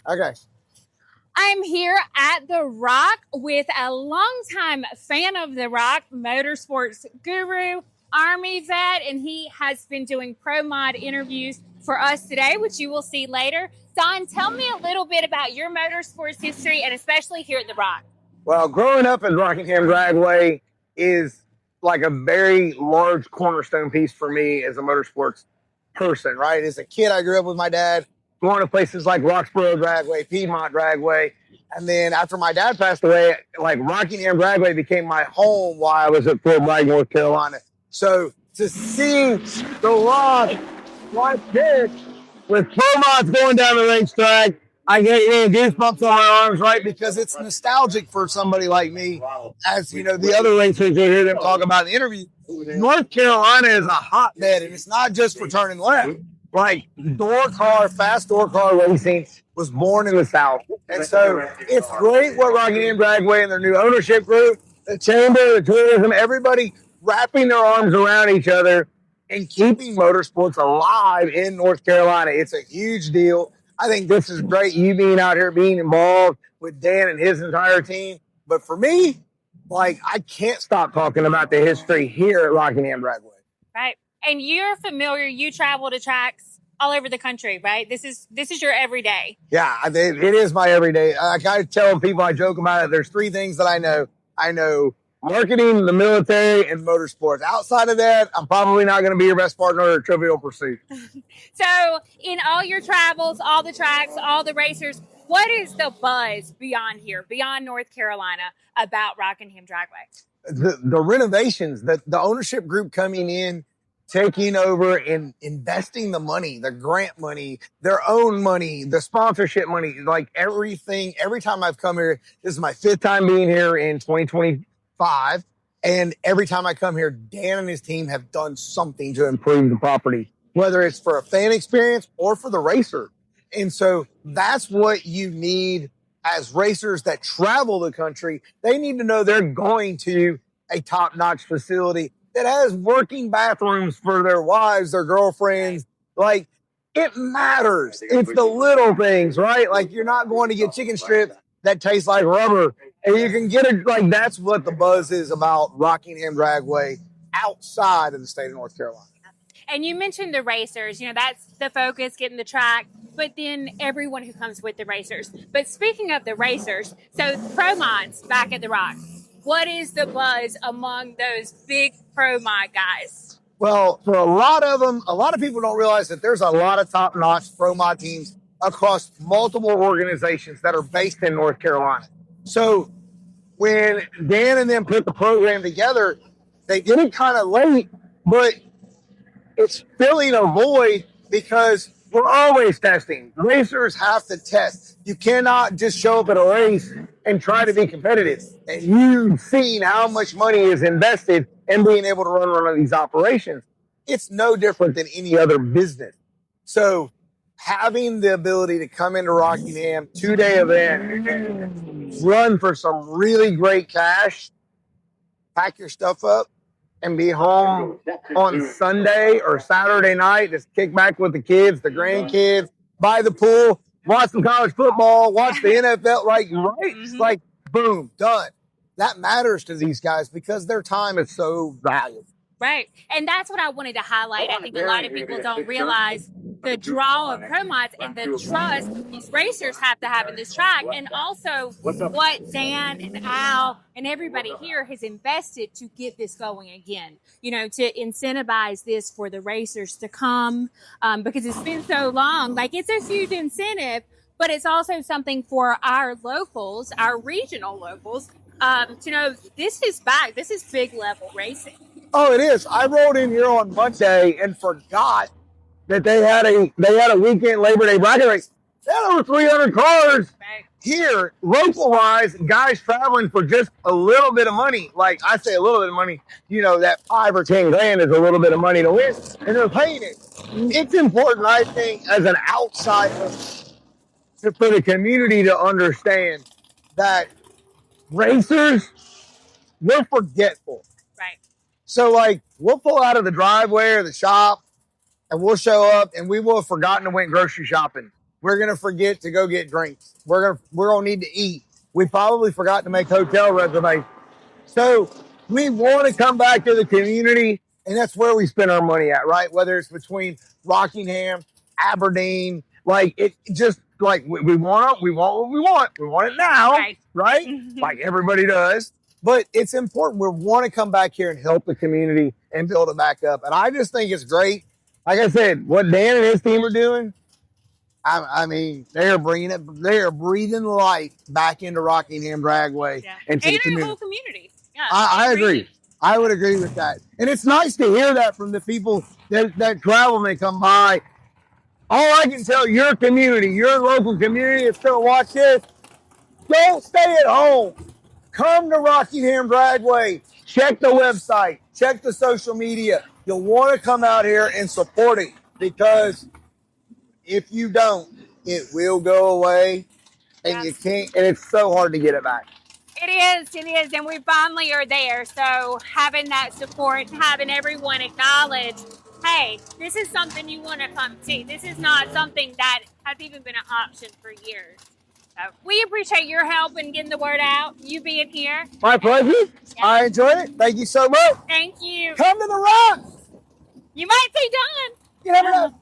Okay. I'm here at The Rock with a longtime fan of The Rock, motorsports guru, Army vet, and he has been doing ProMod interviews for us today, which you will see later. Don, tell me a little bit about your motorsports history and especially here at The Rock. Well, growing up in Rockingham Dragway is like a very large cornerstone piece for me as a motorsports person, right? As a kid, I grew up with my dad going to places like Roxborough Dragway, Piedmont Dragway. And then after my dad passed away, like Rockingham Dragway became my home while I was at Fort Bragg, North Carolina. So to see The Rock like this with ProMods going down the racetrack, I get goosebumps on my arms, right? Because it's nostalgic for somebody like me. As you know, the other racers you hear them talk about in the interview, North Carolina is a hotbed, and it's not just for turning left. Like fast door car racing was born in the South. And so it's great what Rockingham Dragway and their new ownership group, the chamber, the tourism, everybody wrapping their arms around each other and keeping motorsports alive in North Carolina. It's a huge deal. I think this is great, you being out here, being involved with Dan and his entire team. But for me, like, I can't stop talking about the history here at Rockingham Dragway. Right. And you're familiar, you travel to tracks all over the country, right? This is your everyday. Yeah, it is my everyday. I kind of tell people, I joke about it. There's three things that I know. I know marketing, the military, and motorsports. Outside of that, I'm probably not going to be your best partner at Trivial Pursuit. So in all your travels, all the tracks, all the racers, what is the buzz beyond here, beyond North Carolina, about Rockingham Dragway? The renovations, the ownership group coming in, taking over and investing the money, the grant money, their own money, the sponsorship money, like everything. Every time I've come here, this is my fifth time being here in 2025. And every time I come here, Dan and his team have done something to improve the property, whether it's for a fan experience or for the racer. And so that's what you need as racers that travel the country. They need to know they're going to a top-notch facility that has working bathrooms for their wives, their girlfriends. Like, it matters. It's the little things, right? Like, you're not going to get chicken strips that taste like rubber. And you can get it, like, that's what the buzz is about Rockingham Dragway outside of the state of North Carolina. And you mentioned the racers, you know, that's the focus, getting the track, but then everyone who comes with the racers. But speaking of the racers, so ProMods back at The Rock, what is the buzz among those big ProMod guys? Well, for a lot of them, a lot of people don't realize that there's a lot of top-notch ProMod teams across multiple organizations that are based in North Carolina. So when Dan and them put the program together, they did it kind of late, but it's filling a void because we're always testing. Racers have to test. You cannot just show up at a race and try to be competitive. And you've seen how much money is invested in being able to run one of these operations. It's no different than any other business. So having the ability to come into Rockingham, 2-day event, run for some really great cash, pack your stuff up, and be home on Sunday or Saturday night, just kick back with the kids, the grandkids, by the pool, watch some college football, watch the NFL, right? It's like, boom, done. That matters to these guys because their time is so valuable. Right. And that's what I wanted to highlight. I think a lot of people don't realize the draw of ProMods and the trust these racers have to have in this track, and also what Dan and Al and everybody here has invested to get this going again, you know, to incentivize this for the racers to come, because it's been so long. Like, it's a huge incentive, but it's also something for our locals, our regional locals, to know this is back. This is big level racing. Oh, it is. I rolled in here on Monday and forgot that they had a weekend Labor Day bracket race. They had over 300 cars here, local-wise, guys traveling for just a little bit of money. Like, I say a little bit of money, you know, that 5 or 10 grand is a little bit of money to win, and they're paying it. It's important, I think, as an outsider, for the community to understand that racers, we're forgetful. Right. So, like, we'll pull out of the driveway or the shop, and we'll show up, and we will have forgotten to went grocery shopping. we're gonna forget to go get drinks. We're gonna need to eat. We probably forgot to make hotel reservations. So we want to come back to the community, and that's where we spend our money at, right? Whether it's between Rockingham, Aberdeen, like it just like we want what we want. We want it now, right? Like everybody does. But it's important. We want to come back here and help the community and build it back up. And I just think it's great. Like I said, what Dan and his team are doing, I mean, they are bringing it. They are breathing life back into Rockingham Dragway and to the community. Whole community. Yeah, I agree. I would agree with that. And it's nice to hear that from the people that travel and they come by. All I can tell your community, your local community that's going to watch this, don't stay at home. Come to Rockingham Dragway. Check the website. Check the social media. You'll want to come out here and support it because if you don't, it will go away and you can't, and it's so hard to get it back. It is, and we finally are there. So having that support, having everyone acknowledge, hey, this is something you want to come see. This is not something that has even been an option for years. So we appreciate your help in getting the word out, you being here. My pleasure. Yeah. I enjoyed it. Thank you so much. Thank you. Come to the Rock. You might see Don. You never know.